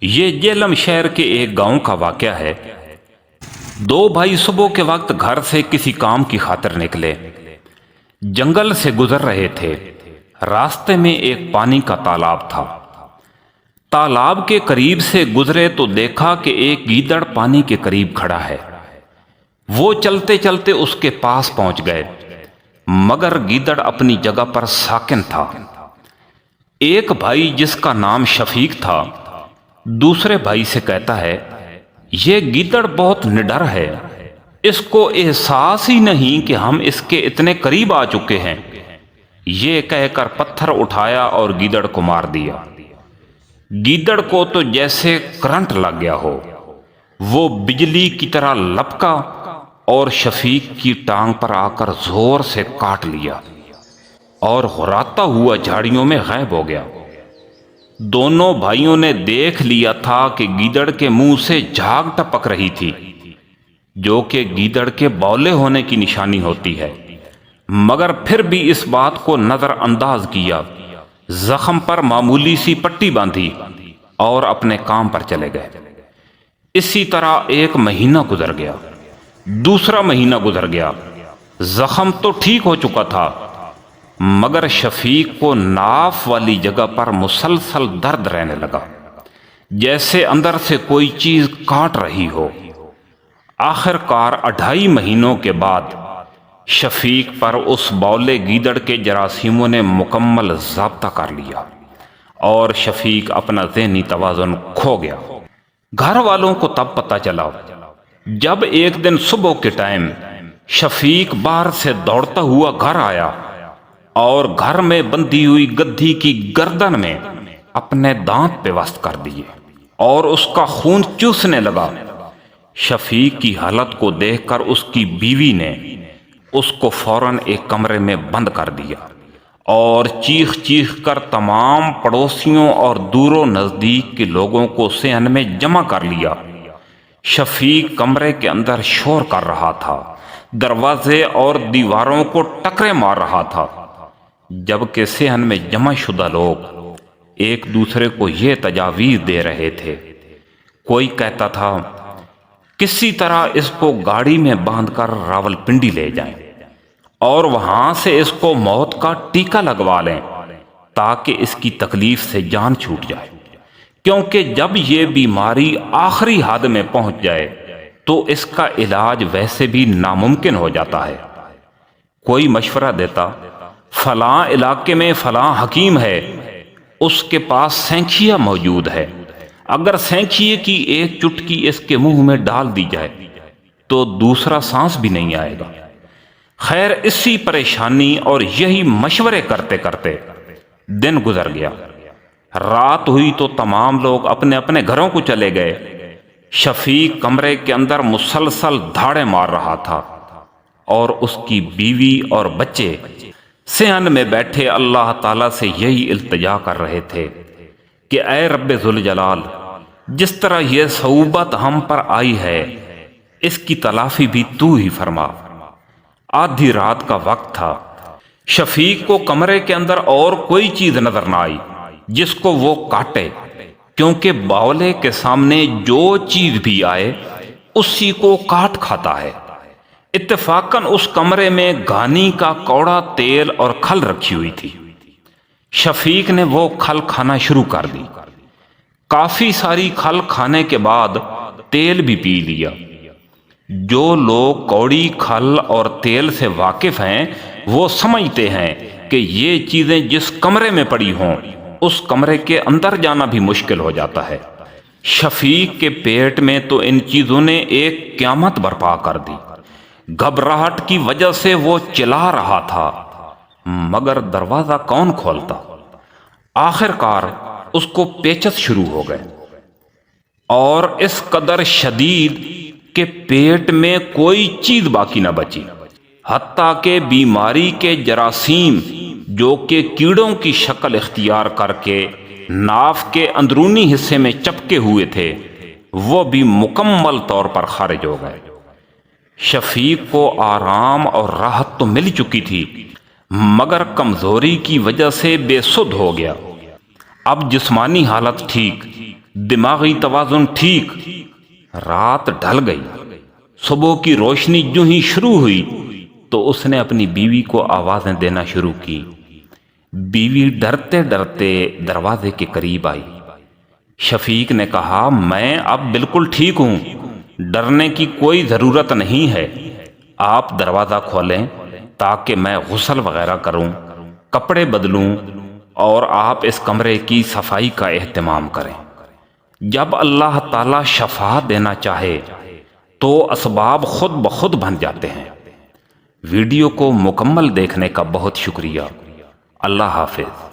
یہ جیلم شہر کے ایک گاؤں کا واقعہ ہے۔ دو بھائی صبح کے وقت گھر سے کسی کام کی خاطر نکلے، جنگل سے گزر رہے تھے۔ راستے میں ایک پانی کا تالاب تھا۔ تالاب کے قریب سے گزرے تو دیکھا کہ ایک گیدڑ پانی کے قریب کھڑا ہے۔ وہ چلتے چلتے اس کے پاس پہنچ گئے، مگر گیدڑ اپنی جگہ پر ساکن تھا۔ ایک بھائی جس کا نام شفیق تھا دوسرے بھائی سے کہتا ہے، یہ گیدڑ بہت نڈر ہے، اس کو احساس ہی نہیں کہ ہم اس کے اتنے قریب آ چکے ہیں۔ یہ کہہ کر پتھر اٹھایا اور گیدڑ کو مار دیا۔ گیدڑ کو تو جیسے کرنٹ لگ گیا ہو، وہ بجلی کی طرح لپکا اور شفیق کی ٹانگ پر آ کر زور سے کاٹ لیا اور غراتا ہوا جھاڑیوں میں غائب ہو گیا۔ دونوں بھائیوں نے دیکھ لیا تھا کہ گیدڑ کے منہ سے جھاگ ٹپک رہی تھی، جو کہ گیدڑ کے بولے ہونے کی نشانی ہوتی ہے، مگر پھر بھی اس بات کو نظر انداز کیا، زخم پر معمولی سی پٹی باندھی اور اپنے کام پر چلے گئے۔ اسی طرح ایک مہینہ گزر گیا، دوسرا مہینہ گزر گیا۔ زخم تو ٹھیک ہو چکا تھا، مگر شفیق کو ناف والی جگہ پر مسلسل درد رہنے لگا، جیسے اندر سے کوئی چیز کاٹ رہی ہو۔ آخر کار 2.5 مہینوں کے بعد شفیق پر اس بولے گیدڑ کے جراثیموں نے مکمل ضابطہ کر لیا اور شفیق اپنا ذہنی توازن کھو گیا۔ گھر والوں کو تب پتہ چلا جب ایک دن صبح کے ٹائم شفیق باہر سے دوڑتا ہوا گھر آیا اور گھر میں بندھی ہوئی گدھی کی گردن میں اپنے دانت پیوست کر دیے اور اس کا خون چوسنے لگا۔ شفیق کی حالت کو دیکھ کر اس کی بیوی نے اس کو فوراً ایک کمرے میں بند کر دیا اور چیخ چیخ کر تمام پڑوسیوں اور دور و نزدیک کے لوگوں کو صحن میں جمع کر لیا۔ شفیق کمرے کے اندر شور کر رہا تھا، دروازے اور دیواروں کو ٹکرے مار رہا تھا، جبکہ صحن میں جمع شدہ لوگ ایک دوسرے کو یہ تجاویز دے رہے تھے۔ کوئی کہتا تھا، کسی طرح اس کو گاڑی میں باندھ کر راولپنڈی لے جائیں اور وہاں سے اس کو موت کا ٹیکہ لگوا لیں تاکہ اس کی تکلیف سے جان چھوٹ جائے، کیونکہ جب یہ بیماری آخری حد میں پہنچ جائے تو اس کا علاج ویسے بھی ناممکن ہو جاتا ہے۔ کوئی مشورہ دیتا، فلاں علاقے میں فلاں حکیم ہے، اس کے پاس سینکھیا موجود ہے، اگر سینکھیے کی ایک چٹکی اس کے منہ میں ڈال دی جائے تو دوسرا سانس بھی نہیں آئے گا۔ خیر، اسی پریشانی اور یہی مشورے کرتے کرتے دن گزر گیا۔ رات ہوئی تو تمام لوگ اپنے اپنے گھروں کو چلے گئے۔ شفیق کمرے کے اندر مسلسل دھاڑے مار رہا تھا اور اس کی بیوی اور بچے صحن میں بیٹھے اللہ تعالیٰ سے یہی التجا کر رہے تھے کہ اے رب ذوالجلال، جس طرح یہ صعوبت ہم پر آئی ہے اس کی تلافی بھی تو ہی فرما۔ آدھی رات کا وقت تھا۔ شفیق کو کمرے کے اندر اور کوئی چیز نظر نہ آئی جس کو وہ کاٹے، کیونکہ باولے کے سامنے جو چیز بھی آئے اسی کو کاٹ کھاتا ہے۔ اتفاقاً اس کمرے میں گھانی کا کوڑا تیل اور کھل رکھی ہوئی تھی۔ شفیق نے وہ کھل کھانا شروع کر دی۔ کافی ساری کھل کھانے کے بعد تیل بھی پی لیا۔ جو لوگ کوڑی کھل اور تیل سے واقف ہیں وہ سمجھتے ہیں کہ یہ چیزیں جس کمرے میں پڑی ہوں اس کمرے کے اندر جانا بھی مشکل ہو جاتا ہے۔ شفیق کے پیٹ میں تو ان چیزوں نے ایک قیامت برپا کر دی۔ گھبراہٹ کی وجہ سے وہ چلا رہا تھا، مگر دروازہ کون کھولتا؟ آخر کار اس کو پیچس شروع ہو گئے اور اس قدر شدید کہ پیٹ میں کوئی چیز باقی نہ بچی، حتیٰ کہ بیماری کے جراثیم جو کہ کیڑوں کی شکل اختیار کر کے ناف کے اندرونی حصے میں چپکے ہوئے تھے وہ بھی مکمل طور پر خارج ہو گئے۔ شفیق کو آرام اور راحت تو مل چکی تھی، مگر کمزوری کی وجہ سے بے سدھ ہو گیا۔ اب جسمانی حالت ٹھیک، دماغی توازن ٹھیک۔ رات ڈھل گئی، صبح کی روشنی جو ہی شروع ہوئی تو اس نے اپنی بیوی کو آوازیں دینا شروع کی۔ بیوی ڈرتے ڈرتے دروازے کے قریب آئی۔ شفیق نے کہا، میں اب بالکل ٹھیک ہوں، ڈرنے کی کوئی ضرورت نہیں ہے، آپ دروازہ کھولیں تاکہ میں غسل وغیرہ کروں، کپڑے بدلوں اور آپ اس کمرے کی صفائی کا اہتمام کریں۔ جب اللہ تعالی شفا دینا چاہے تو اسباب خود بخود بن جاتے ہیں۔ ویڈیو کو مکمل دیکھنے کا بہت شکریہ۔ اللہ حافظ۔